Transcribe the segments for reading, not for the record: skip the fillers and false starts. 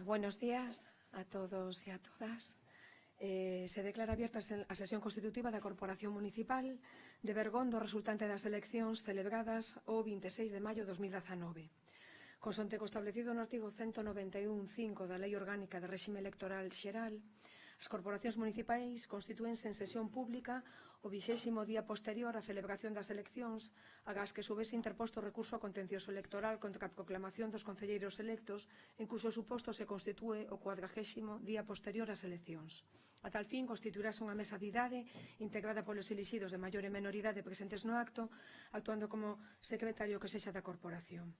Buenos días a todos e a todas. Se declara abierta a sesión constitutiva da Corporación Municipal de Bergondo resultante das eleccións celebradas o 26 de maio de 2019. Consonte co establecido no artigo 191.5 da Lei Orgánica de Réxime Electoral Xeral, as corporacións municipais constitúense en sesión pública o 20º día posterior á celebración das eleccións, agás que subese interposto recurso ao contencioso electoral contra a proclamación dos concelleiros electos, en cuxo suposto se constitúe o 40º día posterior ás eleccións. A tal fin, constituirase unha mesa de idade integrada polos elixidos de maior e menor idade presentes no acto, actuando como secretario que sexa da corporación.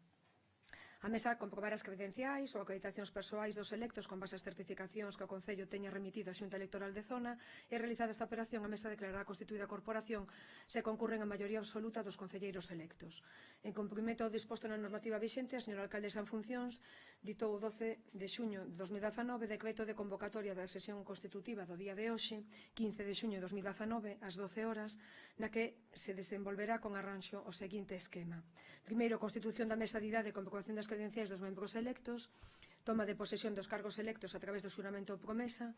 A mesa comprobará as credenciais ou acreditacións persoais dos electos con base ás certificacións que o Concello teña remitido á Xunta Electoral de Zona e realizada esta operación a mesa declarará constituída a corporación se concurren a maioría absoluta dos concelleiros electos. En cumprimento ao disposto na normativa vixente, a señora alcaldesa en funcións ditou o 12 de xuño de 2019 decreto de convocatoria da sesión constitutiva do día de hoxe, 15 de xuño de 2019, ás 12 horas, na que se desenvolverá con arranxo o seguinte esquema. Primeiro, constitución da mesa de idade e comprobación das credenciais dos membros electos, toma de posesión dos cargos electos a través do xuramento ou promesa,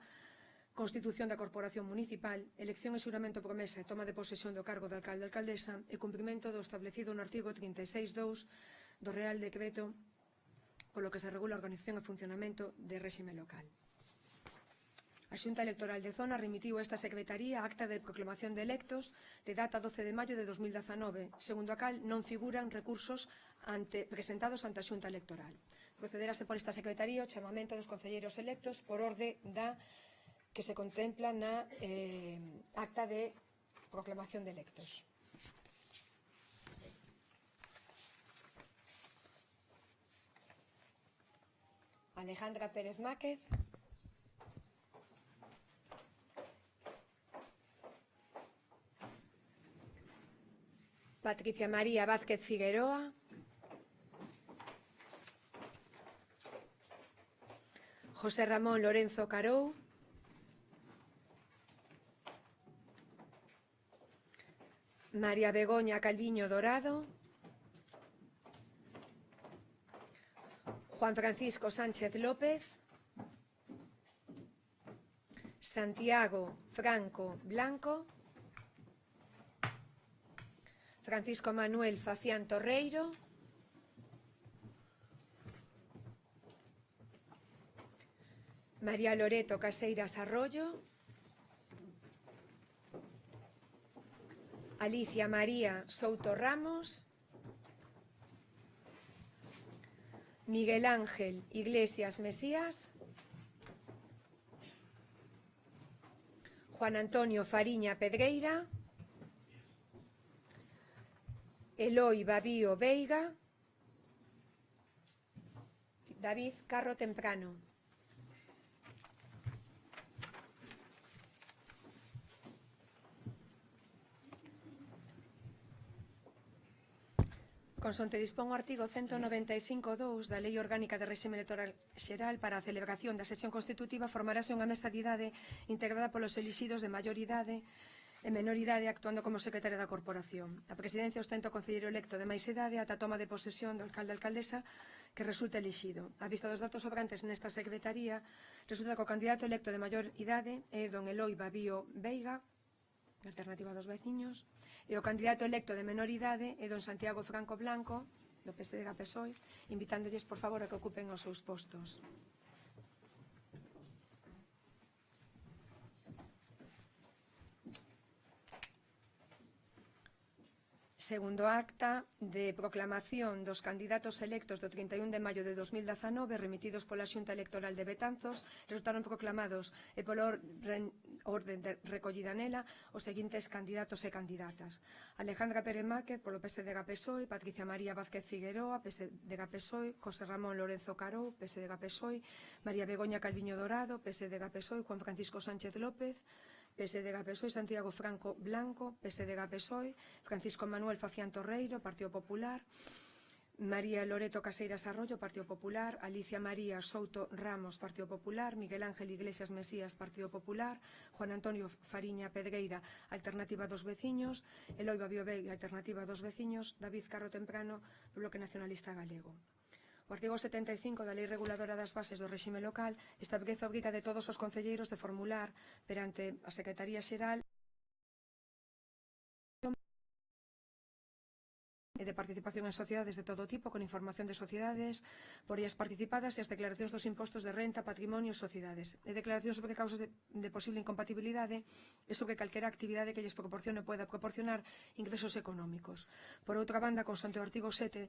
constitución da corporación municipal, elección e xuramento ou promesa e toma de posesión do cargo de alcalde ou alcaldesa e cumprimento do establecido no artigo 36.2 do Real Decreto polo que se regula a organización e funcionamento de réxime local. A Xunta Electoral de Zona remitiu a esta Secretaría acta de proclamación de electos de data 12 de maio de 2019, segundo a cal non figuran recursos presentados ante a Xunta Electoral. Procederase por esta Secretaría o chamamento dos concelleiros electos por orde que se contempla na acta de proclamación de electos. Alejandra Pérez Máquez. Patricia María Vázquez Figueroa. José Ramón Lorenzo Carou. María Begoña Calviño Dorado. Juan Francisco Sánchez López. Santiago Franco Blanco. Francisco Manuel Facián Torreiro. María Loreto Caseiras Arroyo. Alicia María Souto Ramos. Miguel Ángel Iglesias Mesías. Juan Antonio Fariña Pedreira. Eloi Babío Veiga. David Carro Temprano. Consonte dispón o artigo 195.2 da Lei Orgánica de Réxime Electoral Xeral, para a celebración da sesión constitutiva formarase unha mesa de idade integrada polos elixidos de maior idade e menor idade actuando como secretaria da corporación. A presidencia ostenta o concelleiro electo de máis idade ata a toma de posesión do alcalde ou alcaldesa que resulta elixido. A vista dos datos sobrantes nesta secretaría, resulta que o candidato electo de maior idade é don Eloi Babío Veiga, Alternativa dos Veciños, e o candidato electo de menor idade é don Santiago Franco Blanco, do PSD-PSOE, invitándolles, por favor, a que ocupen os seus postos. Segundo acta de proclamación dos candidatos electos do 31 de maio de 2019 remitidos pola Xunta Electoral de Betanzos, resultaron proclamados e pola orden recollida nela os seguintes candidatos e candidatas: Alejandra Pérez Máquez polo PSD-PSOE, Patricia María Vázquez Figueroa, PSD-PSOE, José Ramón Lorenzo Carou, PSD-PSOE, María Begoña Calviño Dorado, PSD-PSOE, Juan Francisco Sánchez López, PSD-PSOE, Santiago Franco Blanco, PSD-PSOE, Francisco Manuel Facián Torreiro, Partido Popular, María Loreto Caseiras Arroyo, Partido Popular, Alicia María Souto Ramos, Partido Popular, Miguel Ángel Iglesias Mesías, Partido Popular, Juan Antonio Fariña Pedreira, Alternativa dos Veciños, Eloi Babío Veiga, Alternativa dos Veciños, David Carro Temprano, Bloque Nacionalista Galego. O artigo 75 da Lei Reguladora das Bases do Réxime Local establece a obriga de todos os concelleiros de formular perante a Secretaría Xeral e de participación en sociedades de todo tipo, con información de sociedades, por ellas participadas e as declaracións dos impostos de renta, patrimonio e sociedades. E declaracións sobre causas de posible incompatibilidade e sobre calquera actividade que lles proporcione ou poida proporcionar ingresos económicos. Por outra banda, consoante o artigo 7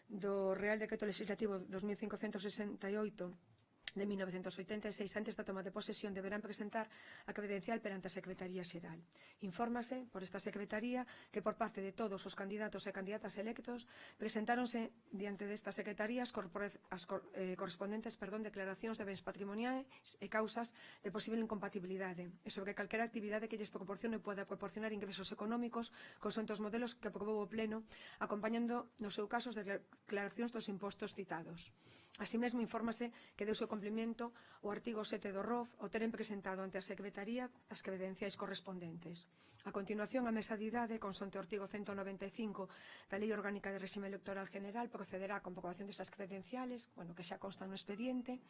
do Real Decreto Legislativo 2568 de 1986, antes da toma de posesión deberán presentar a credencial perante a Secretaría Xeral. Infórmase por esta Secretaría que por parte de todos os candidatos e candidatas electos presentáronse diante desta Secretaría as correspondentes declaracións de bens patrimoniais e causas de posible incompatibilidade e sobre calquera actividade que lles proporcione ou poda proporcionar ingresos económicos consoante os modelos que aprobou o Pleno, acompañando no seu caso as declaracións dos impostos citados. Así mesmo, infórmase que deu seu cumprimento o artigo 7 do ROF ao teren presentado ante a Secretaría as credenciais correspondentes. A continuación, a Mesa de Idade, consoante o artigo 195 da Lei Orgánica de Réxime Electoral General, procederá á comprobación desas credenciales, que xa constan no expediente,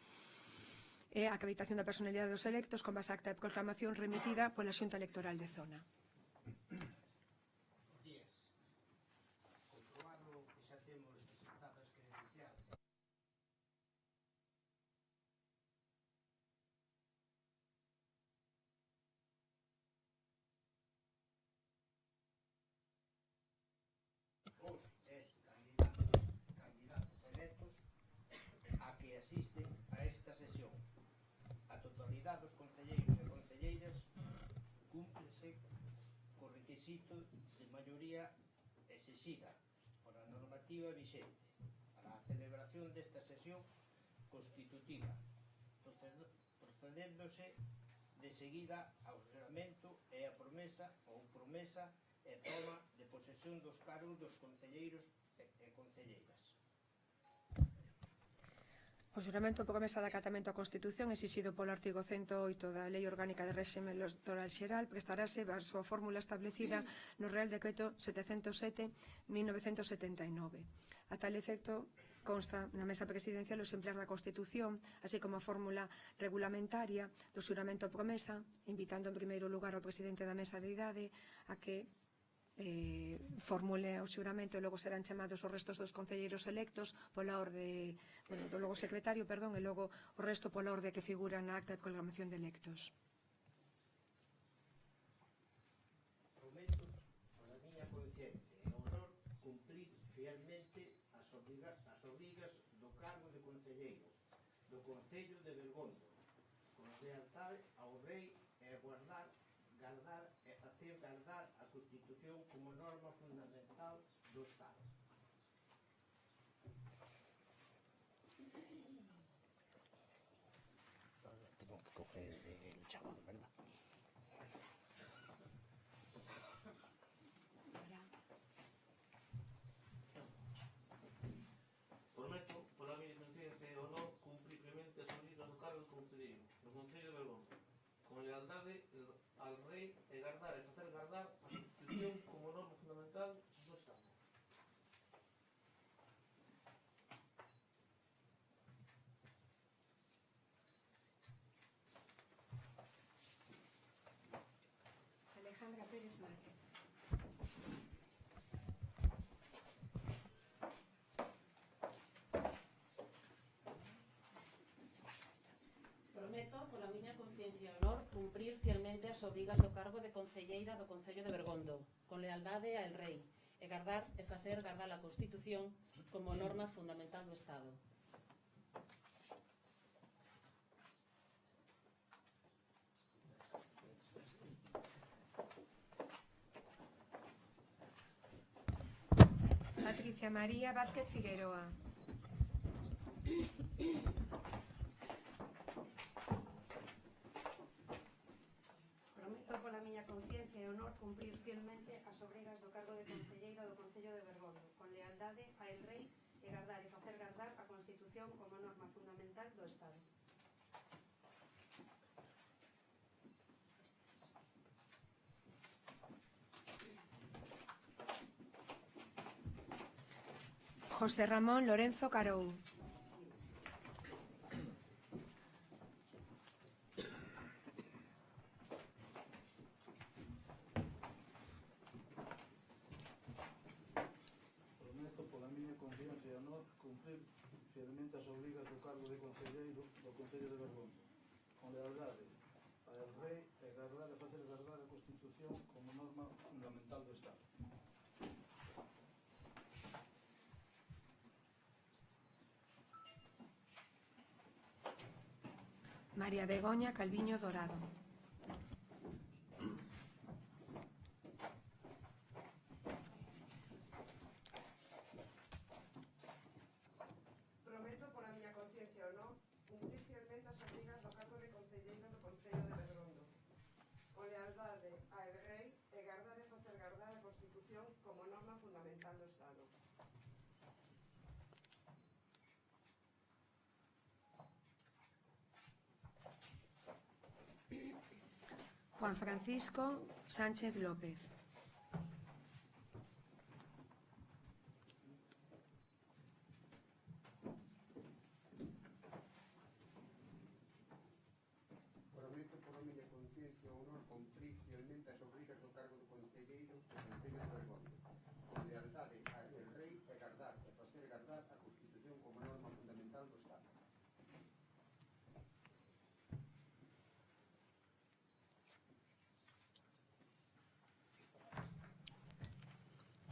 e a acreditación da personalidade dos electos con base a acta de proclamación remitida pola Xunta Electoral de Zona. Candidatos electos a que asisten a esta sesión. A totalidade dos concelleiros e concelleiras cúmplese co requisito de maioría exixida por a normativa vixente para a celebración desta sesión constitutiva, procedéndose de seguida ao xuramento e a promesa e toma de posesión dos cargos dos concelleiros e concelleiras. O xuramento ou promesa de acatamento á Constitución exixido polo artigo 108 da Lei Orgánica de Réxime Electoral Xeral prestarase baixo a fórmula establecida no Real Decreto 707/1979. A tal efecto, consta na Mesa Presidencial o exemplar da Constitución, así como a fórmula regulamentaria do xuramento ou promesa, invitando en primeiro lugar ao presidente da Mesa de Idade a que formule o xuramento e logo serán chamados os restos dos concelleiros electos pola orde do logo secretario, e logo o resto pola orde que figura na acta de proclamación de electos. Prometo, pola miña conciencia e honor, cumprir fielmente as obrigas do cargo de concelleiro do Concello de Bergondo, con lealtade ao Rei e guardar e facer gardar a Constitución como norma fundamental do Estado. Tengo que coger el chaval, ¿verdad? Prometo, pola miña conciencia e honor, cumprir fielmente as obrigas do cargo de concelleiro do Concello de Bergondo, con lealtade al Rei e gardar e facer gardar a Constitución como norma fundamental do Estado. Alejandra Pérez Márquez. Prometo, pola miña conciencia e honor, cumprir fielmente as obrigas do cargo de concelleira do Concello de Bergondo, con lealdade ao Rei, e gardar e facer gardar a Constitución como norma fundamental do Estado. Patricia María Vázquez Figueroa. Prometo, pola miña conciencia e honor, cumprir fielmente as obrigas do cargo de concelleira do Concello de Bergondo, con lealdade ao Rei e gardar e facer gardar a Constitución como norma fundamental do Estado. José Ramón Lorenzo Carou. miña confianza e honor, cumprir fielmente as obrigas do cargo de concelleiro do Concello de Bergondo, con lealdade ao Rei e gardar e facer gardar a Constitución como norma fundamental do Estado. María Begoña Calviño Dorado. Prometo, pola miña conciencia e honor, cumprir fielmente as obrigas do cargo de concelleiro do Concello de Bergondo, con lealdade ao Rei e gardar e facer gardar a Constitución como norma fundamental do Estado. Juan Francisco Sánchez López. Prometo, pola miña conciencia e honor, cumprir fielmente as obrigas do cargo de concelleiro do Concello de Bergondo, con lealdade ao Rei e gardar e facer gardar a Constitución como norma fundamental do Estado.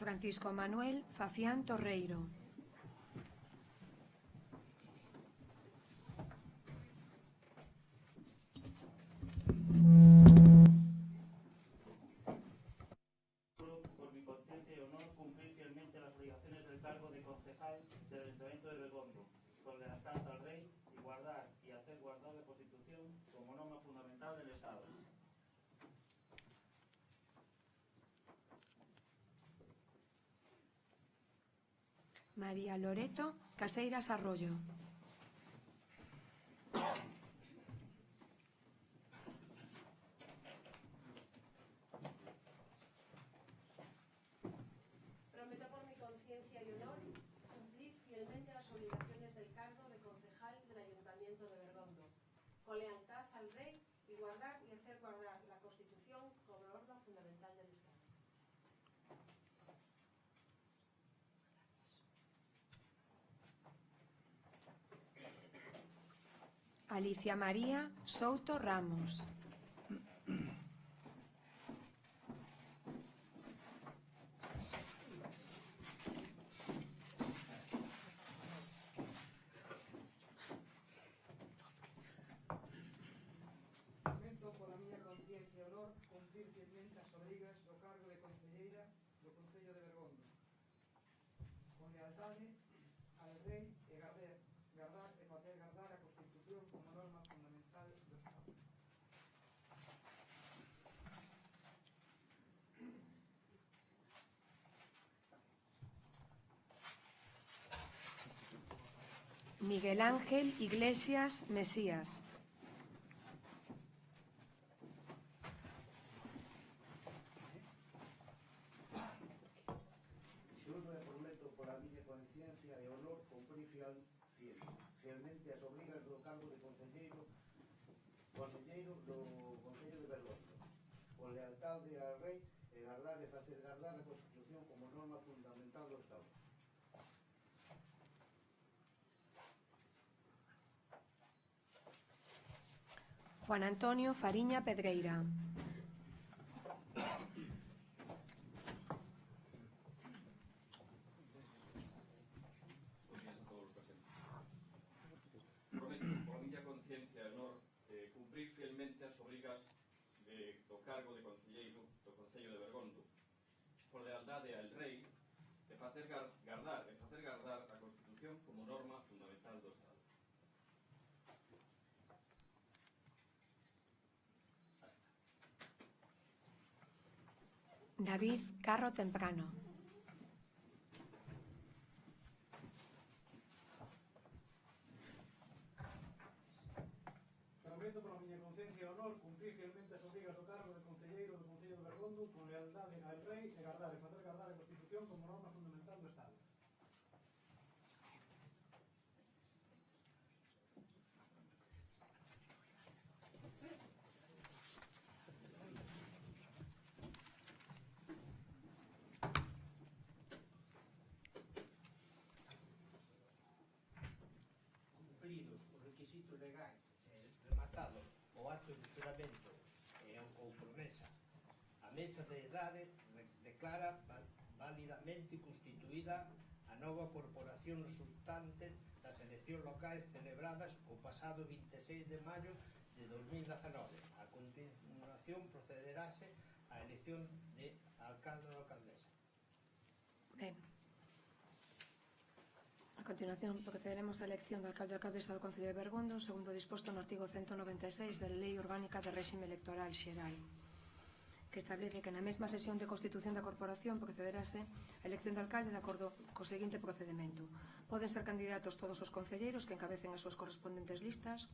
Francisco Manuel Fafián Torreiro. Por mi conciencia y honor, cumplir fielmente las obligaciones del cargo de concejal del Ayuntamiento de Bergondo, con lealtad al Rey y guardar y hacer guardar la Constitución como norma fundamental del Estado. María Loreto Caseiras Arroyo. Prometo por mi conciencia y honor cumplir fielmente las obligaciones del cargo de concejal del Ayuntamiento de Bergondo, con lealtad al Rey y guardar y hacer guardar la Constitución como norma fundamental del Estado. Alicia María Souto Ramos. Prometo, pola miña conciencia e honor, cumprir fielmente as obrigas do cargo de concelleira do Concello de Bergondo, con lealdade ao Rei e gardar e facer gardar a Constitución como norma fundamental do Estado. Miguel Ángel Iglesias Mesías. Xuro e prometo pola miña conciencia e honor cumprir fielmente as obrigas do cargo de concelleiro do Concello de Bergondo, con lealtade ao Rei e gardar e facer gardar a Constitución como norma fundamental do Estado. Juan Antonio Fariña Pedreira. Prometo, pola miña conciencia e honor, cumprir fielmente as obrigas do cargo de concelleiro do Concello de Bergondo, por lealdade ao Rei e facer gardar a Constitución como norma fundamental do Estado. David Carro Temprano. Prometo, pola miña conciencia e honor, cumprir fielmente as obrigas do cargo de concelleiro do Concello de Bergondo, con lealdade ao Rei e gardar e facer gardar a Constitución como norma fundamental do Estado. requisitos legais rematados o acto de xuramento ou promesa, a mesa de idade declara válidamente constituída a nova corporación resultante das eleccións locais celebradas o pasado 26 de maio de 2019. A continuación procederase a elección de alcalde ou alcaldesa. Ben. A continuación procederemos á elección do alcalde ou alcaldesa do Concello de Bergondo segundo disposto no artigo 196 da Lei Orgánica de Réxime Electoral Xeral, que establece que na mesma sesión de constitución da corporación procederase a elección de alcalde de acordo co seguinte procedimento. Poden ser candidatos todos os concelleiros que encabecen as súas correspondentes listas.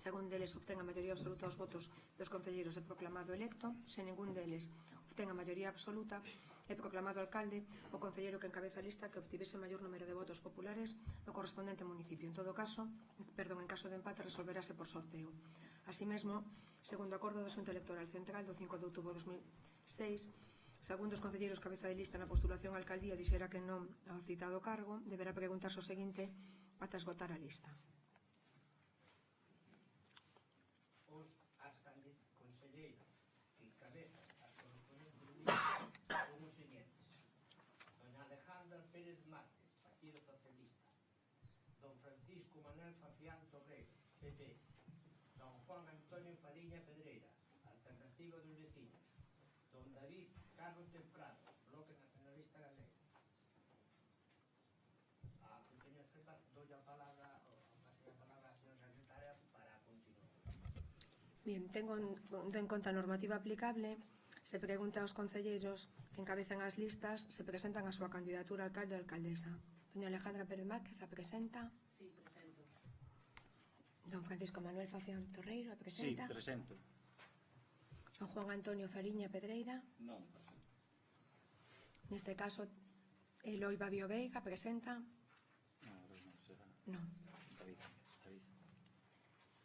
Según deles obtén a maioría absoluta dos votos dos concelleiros é proclamado electo. Se ningún deles obtén a maioría absoluta, é proclamado alcalde o concelleiro que encabeza a lista que obtivese o maior número de votos populares no correspondente municipio. En caso de empate resolverase por sorteo. Así mesmo, segundo acordo da Xunta Electoral Central do 5 de outubro de 2006, se algún dos concelleiros cabeza de lista na postulación á alcaldía dixera que non ao citado cargo, deberá preguntarse o seguinte ata esgotar a lista. As concelleiros que encabezan as correspondentes listas son os seguintes: doña Alejandra Pérez Márquez, Partido Socialista; don Francisco Manuel Fafián Torreiro, PP; don Juan Antonio Fariña Pedreira, Alternativa dos Veciños; don David Carlos Temprano, Bloque Nacionalista Galego. A continuación doy a palabra á señora secretaria para continuar. Bien, tengo en conta a normativa aplicable. Se pregunta aos concelleiros que encabezan as listas se presentan a súa candidatura a alcalde ou alcaldesa. Doña Alejandra Pérez Márquez a presenta. Sí, presento. Don Francisco Manuel Fafián Torreiro a presenta. Sí, presento. Don Juan Antonio Fariña Pedreira. Non presento. Neste caso, Eloi Babio Veiga presenta. Non será. No. David.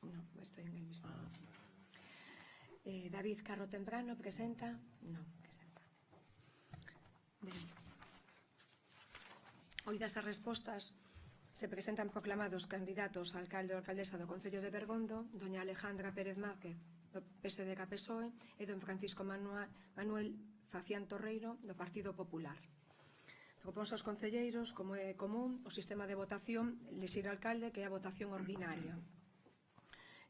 No, estoy en el mismo. David Carro Temprano presenta. No, presenta. Ben. Oídas as respostas, se presentan proclamados candidatos a alcalde ou alcaldesa do Concello de Bergondo doña Alejandra Pérez Márquez do PSDG-PSOE e don Francisco Manuel Fafián Torreiro do Partido Popular. Proponse aos concelleiros, como é común, o sistema de votación lexir alcalde, que é a votación ordinaria.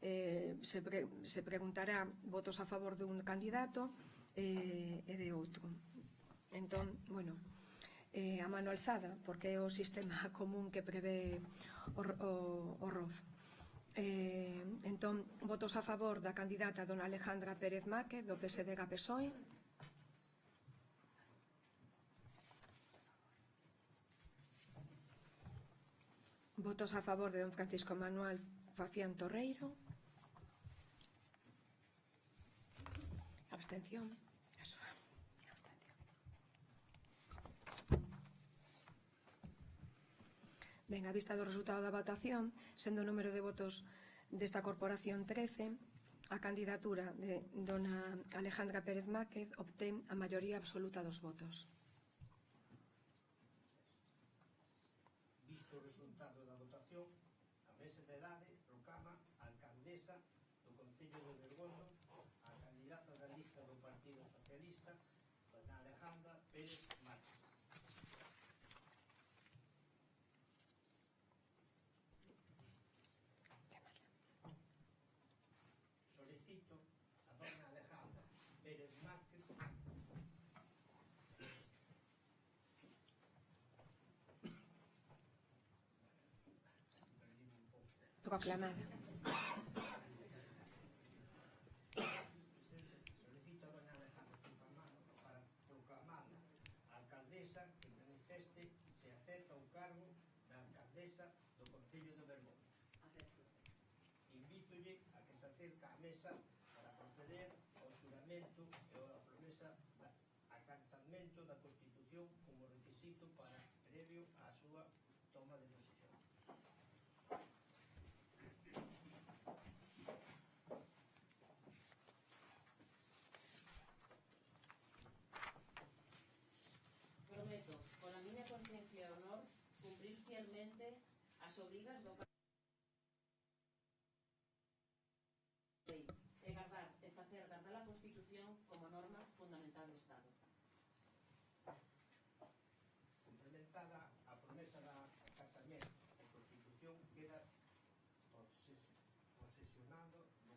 Se preguntará votos a favor dun candidato e de outro. Entón, a mano alzada, porque é o sistema común que prevé o ROF. Entón, votos a favor da candidata dona Alejandra Pérez Márquez do PSDG-PSOE. Votos a favor de don Francisco Manuel Fafián Torreiro. Abstención. Ben, a vista do resultado da votación, sendo o número de votos desta corporación 13, a candidatura de dona Alejandra Pérez Márquez obtén a maioría absoluta dos votos. Visto o resultado da votación, a mesa de idade proclama a alcaldesa do Concello de Bergondo a candidata da lista do Partido Socialista, doña Alejandra Pérez Márquez. Solicito a doña Alejandra Pérez Márquez proclamada. Solicito a doña Alejandra para proclamarla alcaldesa que manifeste se acepta o cargo da alcaldesa do Concello de Bergondo. Acepto. Invítolle a que se acerque á mesa para proceder ao xuramento e ao promesa acantamento da Constitución como requisito previo á súa toma de posesión. Prometo, pola miña conciencia e honor, cumprir fielmente as obrigas do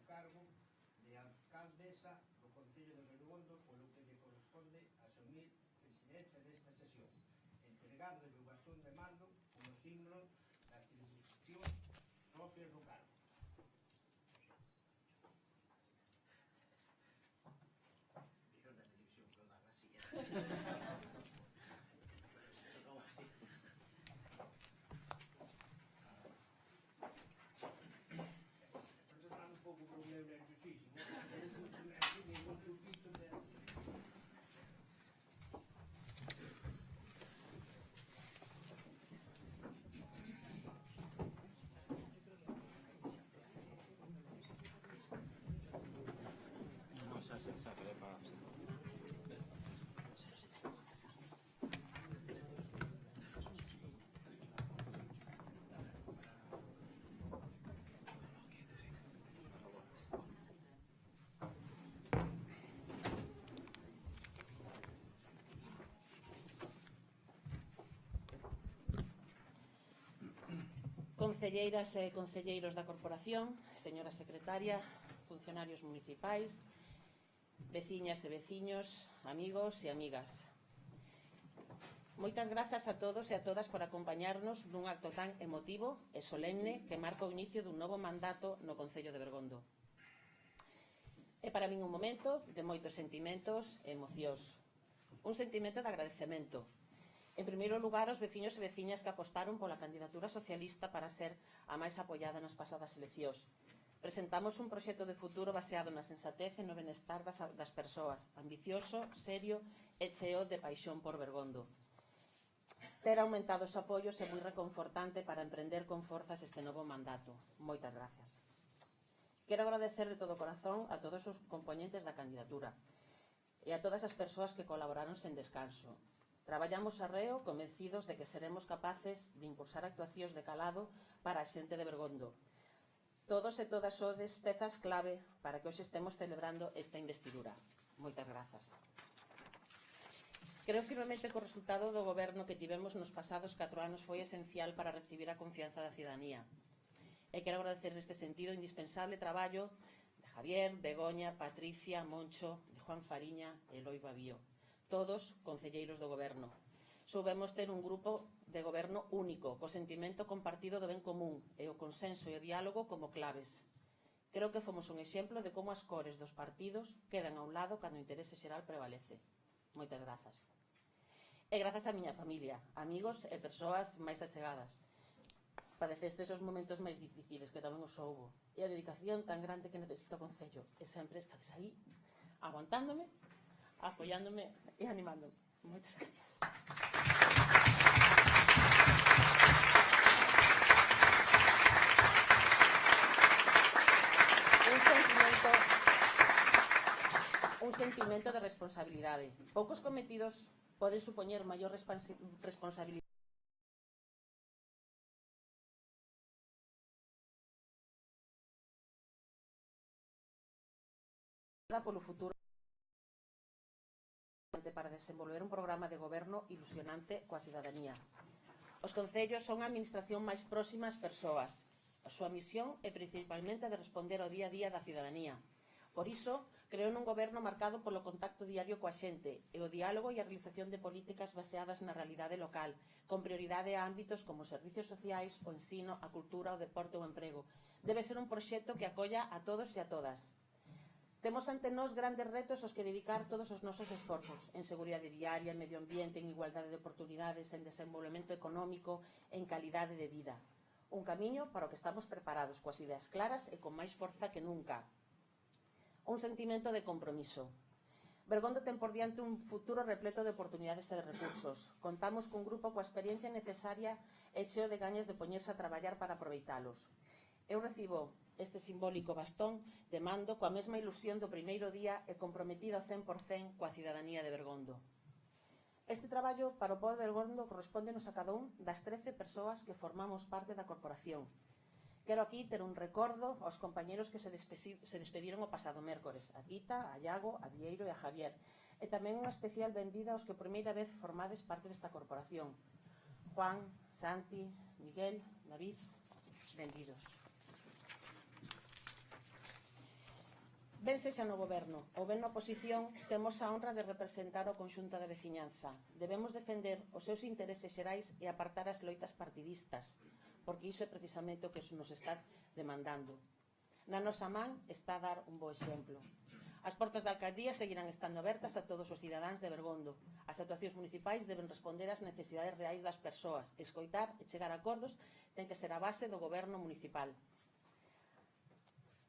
cargo de alcaldesa do Concello de Bergondo, polo que lle corresponde asumir presidencia desta sesión, entregándole o bastón de mando como símbolo das atribucións propias do cargo. Viron na televisión que o dan así. Perdonad un pouco por o meu nerviosísimo, aquí ningún chupito de... No, esa que le pagas. Concelleiras e concelleiros da Corporación, señora secretaria, funcionarios municipais, veciñas e veciños, amigos e amigas. Moitas grazas a todos e a todas por acompañarnos nun acto tan emotivo e solemne que marca o inicio dun novo mandato no Concello de Bergondo. É para min un momento de moitos sentimentos e emocións. Un sentimento de agradecemento. En primeiro lugar, aos veciños e veciñas que apostaron pola candidatura socialista para ser a máis apoiada nas pasadas eleccións. Presentamos un proxecto de futuro baseado na sensatez e no benestar das persoas, ambicioso, serio e cheo de paixón por Bergondo. Ter aumentado os apoios é moi reconfortante para emprender con forzas este novo mandato. Moitas grazas. Quero agradecer de todo corazón a todos os componentes da candidatura e a todas as persoas que colaboraron sen descanso. Traballamos arreo convencidos de que seremos capaces de impulsar actuacións de calado para a xente de Bergondo. Todos e todas sodes pezas clave para que hoxe estemos celebrando esta investidura. Moitas grazas. Creo firmemente que o resultado do goberno que tivemos nos pasados 4 anos foi esencial para recibir a confianza da cidadanía. E quero agradecer neste sentido o indispensable traballo de Javier, Begoña, Patricia, Moncho, de Juan Fariña e Eloi Babío. Todos concelleiros do goberno. Soubemos ter un grupo de goberno único, co sentimento compartido do ben común e o consenso e o diálogo como claves. Creo que fomos un exemplo de como as cores dos partidos quedan a un lado cando o interese xeral prevalece. Moitas grazas. E grazas á miña familia, amigos e persoas máis achegadas. Padecestes os momentos máis difíciles, que tamén os houbo. E a dedicación tan grande que necesito o Concello. E sempre estades aí, aguantándome, apoiándome e animándome. Moitas gracias. Un sentimento de responsabilidade. Poucos cometidos poden supoñer maior responsabilidade polo futuro para desenvolver un programa de goberno ilusionante coa cidadanía. Os concellos son a administración máis próxima ás persoas. A súa misión é principalmente a de responder ao día a día da cidadanía. Por iso, creo nun goberno marcado polo contacto diario coa xente e o diálogo e a realización de políticas baseadas na realidade local, con prioridade a ámbitos como os servicios sociais, o ensino, a cultura, o deporte ou o emprego. Debe ser un proxecto que acolla a todos e a todas. Temos ante nós grandes retos aos que dedicar todos os nosos esforzos en seguridade viaria, en medio ambiente, en igualdade de oportunidades, en desenvolvemento económico, en calidade de vida. Un camiño para o que estamos preparados, coas ideas claras e con máis forza que nunca. Un sentimento de compromiso. Bergondo ten por diante un futuro repleto de oportunidades e de recursos. Contamos cun grupo coa experiencia necesaria e cheo de gañas de poñerse a traballar para aproveitalos. Eu recibo este simbólico bastón de mando coa mesma ilusión do primeiro día e comprometida ao 100% coa cidadanía de Bergondo. Este traballo para o pobo de Bergondo correspóndenos a cada un das 13 persoas que formamos parte da corporación. Quero aquí ter un recordo aos compañeros que se despediron o pasado mércores, a Tita, a Iago, a Vieiro e a Javier, e tamén unha especial benvida aos que por primeira vez formades parte desta corporación. Juan, Santi, Miguel, David, benvidos. Ben sexa no goberno ou ben na oposición, temos a honra de representar o conxunto da veciñanza. Debemos defender os seus intereses xerais e apartar as loitas partidistas, porque iso é precisamente o que nos está demandando. Na nosa man está a dar un bo exemplo. As portas da alcaldía seguirán estando abertas a todos os cidadáns de Bergondo. As actuacións municipais deben responder ás necesidades reais das persoas. Escoitar e chegar a acordos ten que ser a base do goberno municipal.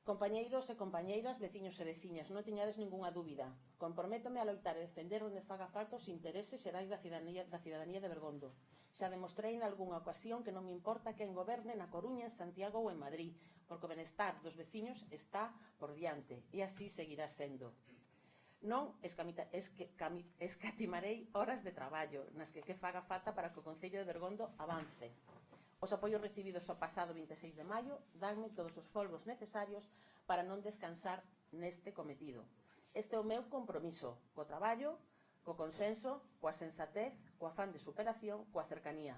Compañeiros e compañeiras, veciños e veciñas, non teñades ningunha dúbida. Comprométome a loitar e defender onde faga falta os intereses xerais da cidadanía de Bergondo. Xa demostrei en algunha ocasión que non me importa quen goberne na Coruña, en Santiago ou en Madrid, porque o benestar dos veciños está por diante e así seguirá sendo. Non escatimarei horas de traballo nas que faga falta para que o Concello de Bergondo avance. Os apoios recibidos o pasado 26 de maio danme todos os folgos necesarios para non descansar neste cometido. Este é o meu compromiso co traballo, co consenso, coa sensatez, co afán de superación, coa cercanía.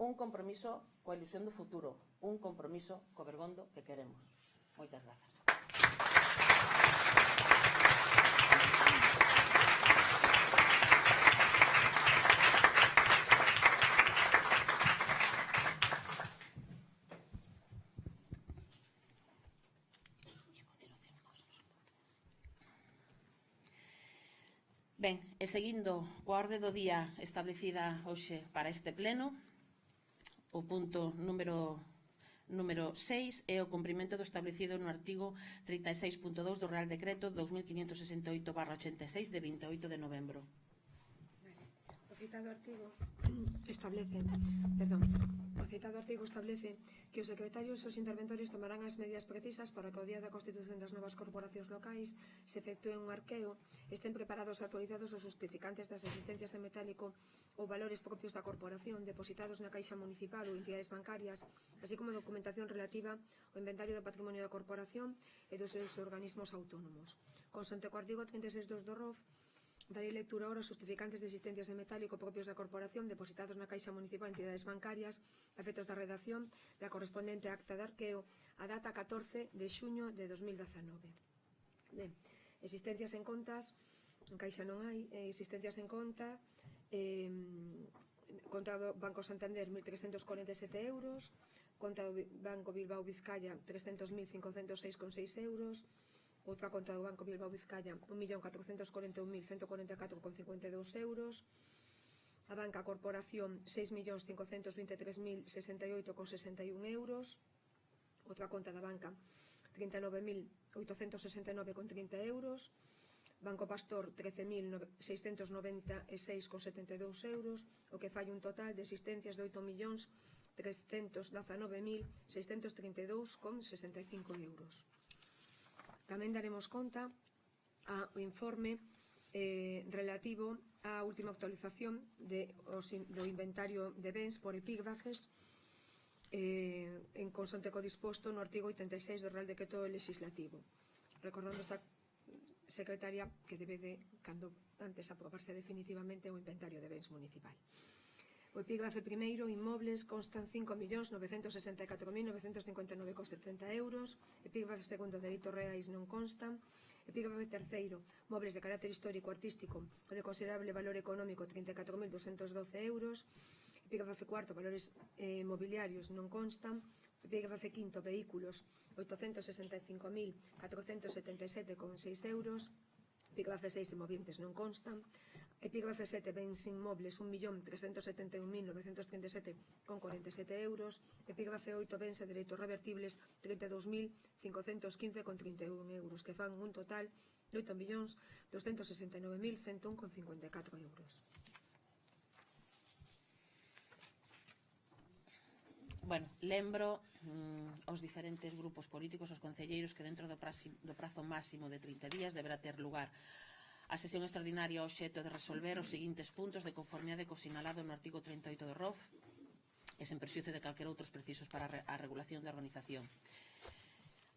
Un compromiso coa ilusión do futuro, un compromiso co Bergondo que queremos. Moitas grazas. Ben, e seguindo coa orde do día establecida hoxe para este pleno, o punto número 6 é o cumprimento do establecido no artigo 36.2 do Real Decreto 2568/86 de 28 de novembro. O citado artigo establece que os secretarios e os interventores tomarán as medidas precisas para que o día da constitución das novas corporacións locais se efectúe un arqueo, estén preparados e actualizados os justificantes das existencias en metálico ou valores propios da corporación depositados na caixa municipal ou entidades bancarias, así como documentación relativa ao inventario do patrimonio da corporación e dos seus organismos autónomos. Consonte co artigo 36.2 do ROF, darei lectura ahora aos justificantes de existencias en metálico propios da corporación depositados na caixa municipal e entidades bancarias a efectos da redacción da correspondente acta de arqueo a data 14 de xuño de 2019. Ben, existencias en contas, en caixa non hai, existencias en conta, conta do Banco Santander 1.347 euros, conta do Banco Bilbao Vizcaya 300.506,6 euros, outra conta do Banco Bilbao Vizcaya 1.441.144,52 euros, a banca Corporación 6.523.068,61 euros, outra conta da banca 39.869,30 euros, Banco Pastor 13.696,72 euros, o que fai un total de existencias de 8.319.632,65 euros. Tamén daremos conta ao informe relativo á última actualización do inventario de bens por epígrafes en consonte co disposto no artigo 86 do Real Decreto Legislativo. Recordando esta secretaria que debe de, cando antes aprobarse definitivamente o inventario de bens municipal. O epígrafe primeiro, inmobles, constan 5.964.959,70 euros. Epígrafe segundo, delitos reais, non constan. Epígrafe terceiro, mobles de carácter histórico artístico ou de considerable valor económico, 34.212 euros. Epígrafe cuarto, valores mobiliarios, non constan. Epígrafe quinto, vehículos, 865.477,6 euros. Epígrafe 6, movientes, non constan. Epígrafe 7, bens inmobles, 1.371.937,47 euros. Epígrafe 8, bens e dereitos revertibles, 32.515,31 euros, que fan un total de 8.269.101,54 euros. Bueno, lembro aos diferentes grupos políticos, aos concelleiros, que dentro do prazo máximo de 30 días deberá ter lugar a sesión extraordinaria ao obxecto de resolver os seguintes puntos de conformidade co sinalado no artigo 38 do ROF e sen perxuízo de calquera outros precisos para a regulación da organización.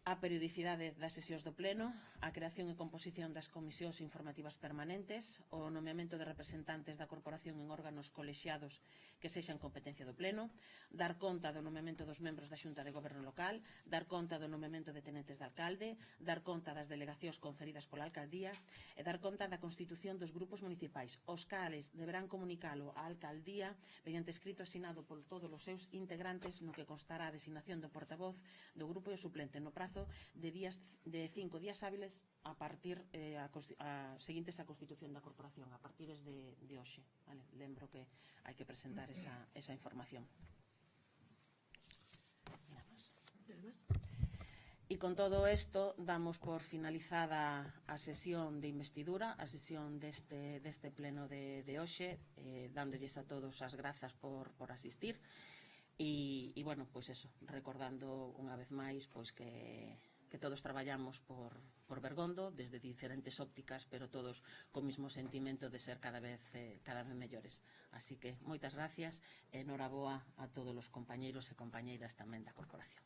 a periodicidade das sesións do Pleno, a creación e composición das comisións informativas permanentes, o nomeamento de representantes da corporación en órganos colexiados que sexan competencia do Pleno, dar conta do nomeamento dos membros da Xunta de Goberno Local, dar conta do nomeamento de tenentes de alcalde, dar conta das delegacións conferidas pola alcaldía e dar conta da constitución dos grupos municipais, os cales deberán comunicalo á alcaldía mediante escrito asinado por todos os seus integrantes, no que constará a designación do portavoz do grupo e o suplente no prazo de 5 días hábiles a partir seguintes a constitución da corporación, a partir de hoxe, vale? Lembro que hai que presentar esa información. E con todo isto damos por finalizada a sesión de investidura, a sesión deste pleno de hoxe, dándolles a todos as grazas por asistir. E bueno, pois eso, recordando unha vez máis pois que todos traballamos por Bergondo desde diferentes ópticas, pero todos co mismo sentimento de ser cada vez mellores. Así que moitas gracias e noraboa a todos os compañeiros e compañeiras tamén da corporación.